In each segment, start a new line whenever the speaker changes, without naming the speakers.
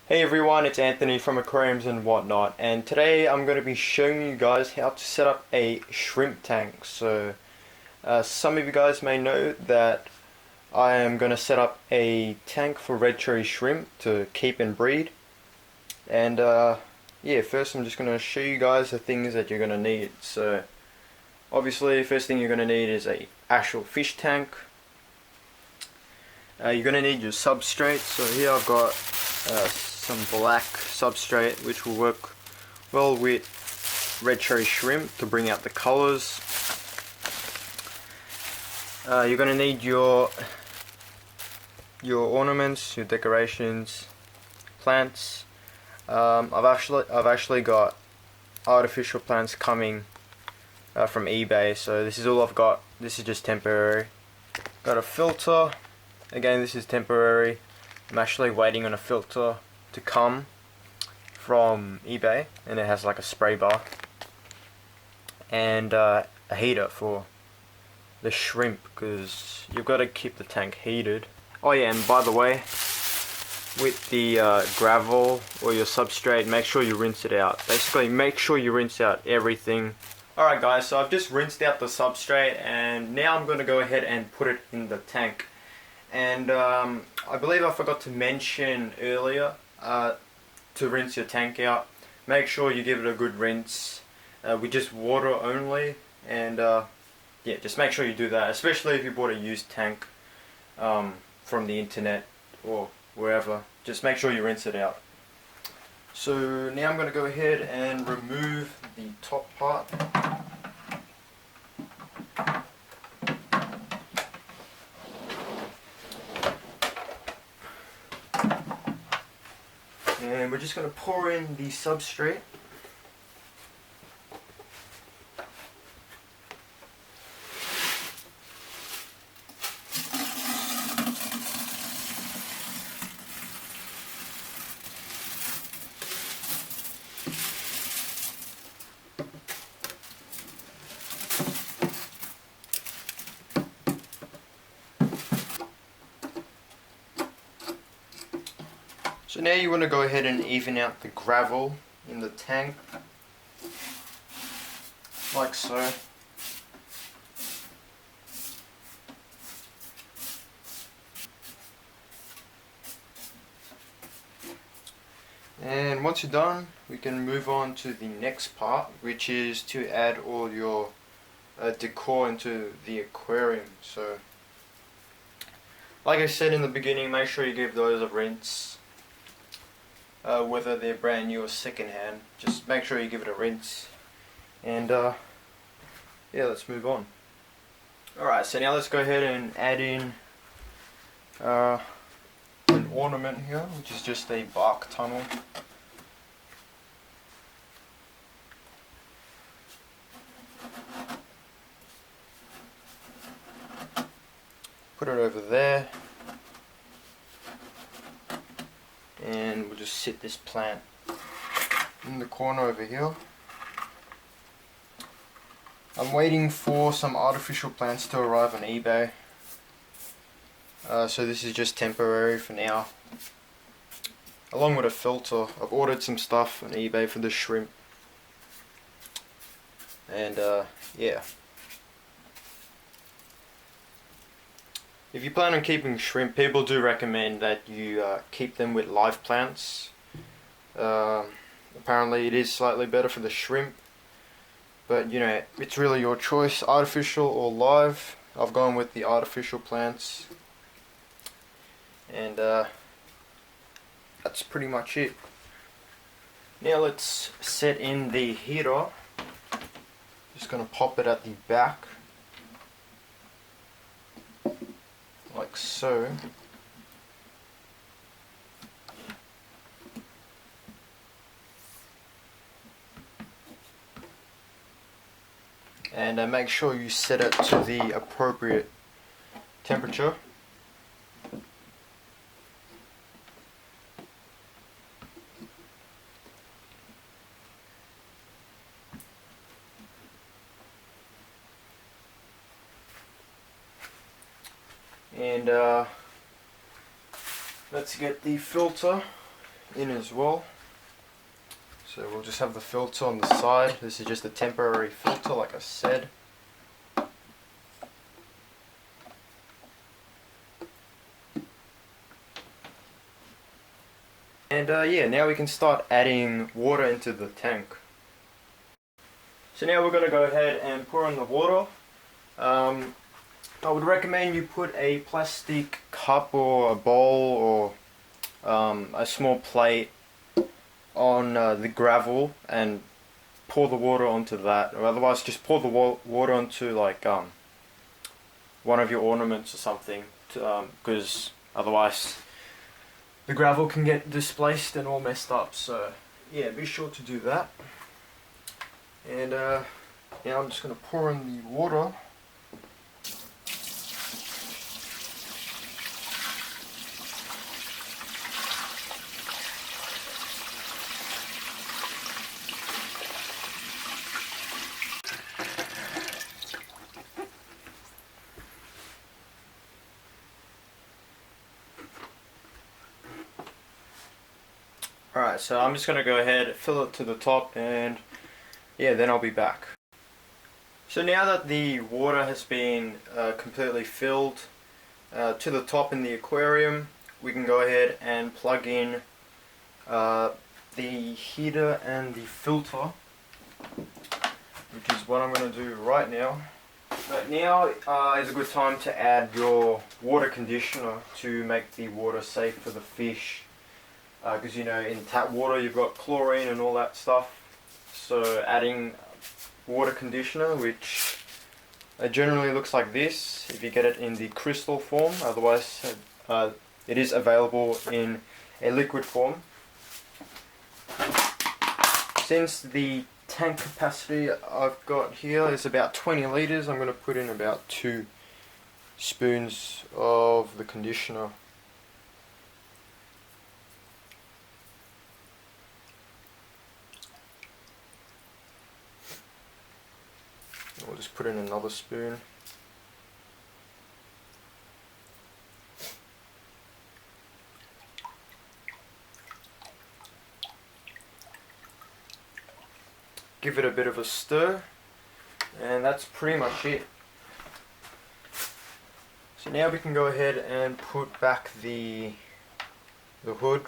Hey everyone, it's Anthony from Aquariums and Whatnot, and today I'm going to be showing you guys how to set up a shrimp tank. Some of you guys may know that I am going to set up a tank for red cherry shrimp to keep and breed. And yeah, first I'm just going to show you guys the things that you're going to need. So obviously, first thing you're going to need is a actual fish tank. You're going to need your substrate. So here I've got some black substrate which will work well with red cherry shrimp to bring out the colors. You're going to need your ornaments, your decorations, plants. I've actually got artificial plants coming from eBay, so this is all I've got. This is just temporary. Got a filter. Again, this is temporary. I'm actually waiting on a filter to come from eBay, and it has like a spray bar and a heater for the shrimp, because you've got to keep the tank heated. Oh yeah, and by the way, with the gravel or your substrate, make sure you rinse it out. Basically, make sure you rinse out everything. Alright guys, so I've just rinsed out the substrate, and now I'm going to go ahead and put it in the tank. And I believe I forgot to mention earlier, to rinse your tank out, make sure you give it a good rinse with just water only. And yeah, just make sure you do that, especially if you bought a used tank from the internet or wherever. Just make sure you rinse it out. So now I'm going to go ahead and remove the top part. And we're just going to pour in the substrate. So now you want to go ahead and even out the gravel in the tank, like so. And once you're done, we can move on to the next part, which is to add all your decor into the aquarium. So, like I said in the beginning, make sure you give those a rinse. Whether they're brand new or second hand, just make sure you give it a rinse. And yeah, let's move on. Alright, so now let's go ahead and add in an ornament here, which is just a bark tunnel. Put it over there. And we'll just sit this plant in the corner over here. I'm waiting for some artificial plants to arrive on eBay. So this is just temporary for now. Along with a filter, I've ordered some stuff on eBay for the shrimp. And yeah. If you plan on keeping shrimp, people do recommend that you keep them with live plants. Apparently it is slightly better for the shrimp, but you know, it's really your choice, artificial or live. I've gone with the artificial plants, and that's pretty much it. Now let's set in the heater. Just going to pop it at the back, like so. And make sure you set it to the appropriate temperature. And let's get the filter in as well. So we'll just have the filter on the side. This is just a temporary filter, like I said. And yeah, now we can start adding water into the tank. So now we're going to go ahead and pour in the water. I would recommend you put a plastic cup or a bowl or a small plate on the gravel and pour the water onto that, or otherwise just pour the water onto like one of your ornaments or something, because otherwise the gravel can get displaced and all messed up. So yeah, be sure to do that. And yeah, I'm just going to pour in the water. Alright, so I'm just going to go ahead, fill it to the top, and yeah, then I'll be back. So now that the water has been completely filled to the top in the aquarium, we can go ahead and plug in the heater and the filter, which is what I'm going to do right now. But now is a good time to add your water conditioner to make the water safe for the fish. Because you know, in tap water you've got chlorine and all that stuff. So adding water conditioner, which generally looks like this if you get it in the crystal form. Otherwise it is available in a liquid form. Since the tank capacity I've got here is about 20 litres, I'm going to put in about 2 spoons of the conditioner. We'll just put in another spoon. Give it a bit of a stir, and that's pretty much it. So now we can go ahead and put back the hood.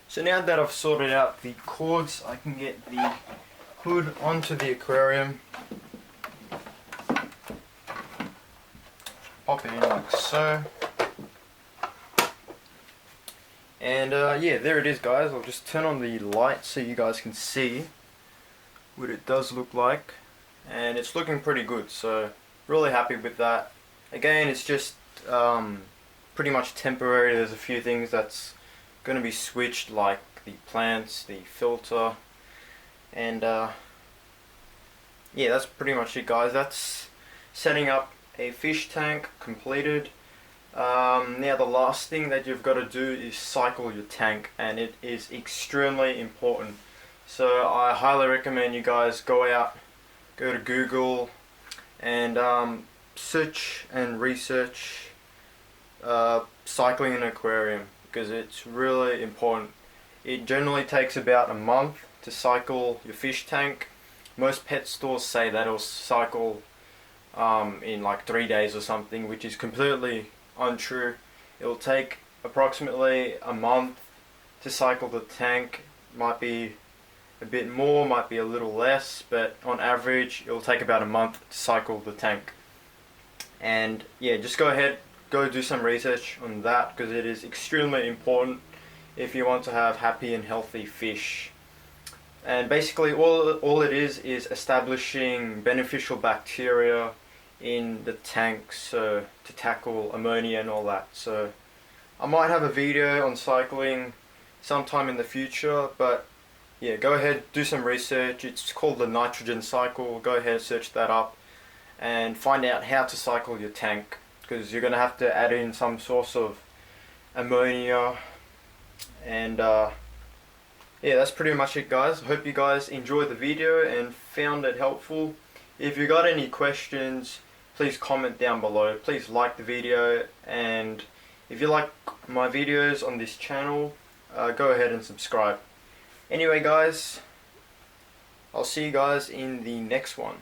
So now that I've sorted out the cords, I can get the hood onto the aquarium. Pop it in like so. And yeah, there it is, guys. I'll just turn on the light so you guys can see what it does look like. And it's looking pretty good, so really happy with that. Again, it's just pretty much temporary. There's a few things that's going to be switched, like the plants, the filter, and yeah, that's pretty much it, guys. That's setting up a fish tank completed. Now the last thing that you've got to do is cycle your tank, and it is extremely important. So I highly recommend you guys go to Google and search and research cycling an aquarium, because it's really important. It generally takes about a month to cycle your fish tank. Most pet stores say that it'll cycle in like 3 days or something, which is completely untrue. It'll take approximately a month to cycle the tank. Might be a bit more, might be a little less, but on average it'll take about a month to cycle the tank. And yeah, just go ahead, go do some research on that, because it is extremely important if you want to have happy and healthy fish. And basically all it is establishing beneficial bacteria in the tank, so to tackle ammonia and all that. So I might have a video on cycling sometime in the future, but yeah, go ahead, do some research. It's called the nitrogen cycle. Go ahead, search that up and find out how to cycle your tank, because you're going to have to add in some source of ammonia. And yeah, that's pretty much it, guys. I hope you guys enjoyed the video and found it helpful. If you got any questions, please comment down below. Please like the video, and if you like my videos on this channel, go ahead and subscribe. Anyway guys, I'll see you guys in the next one.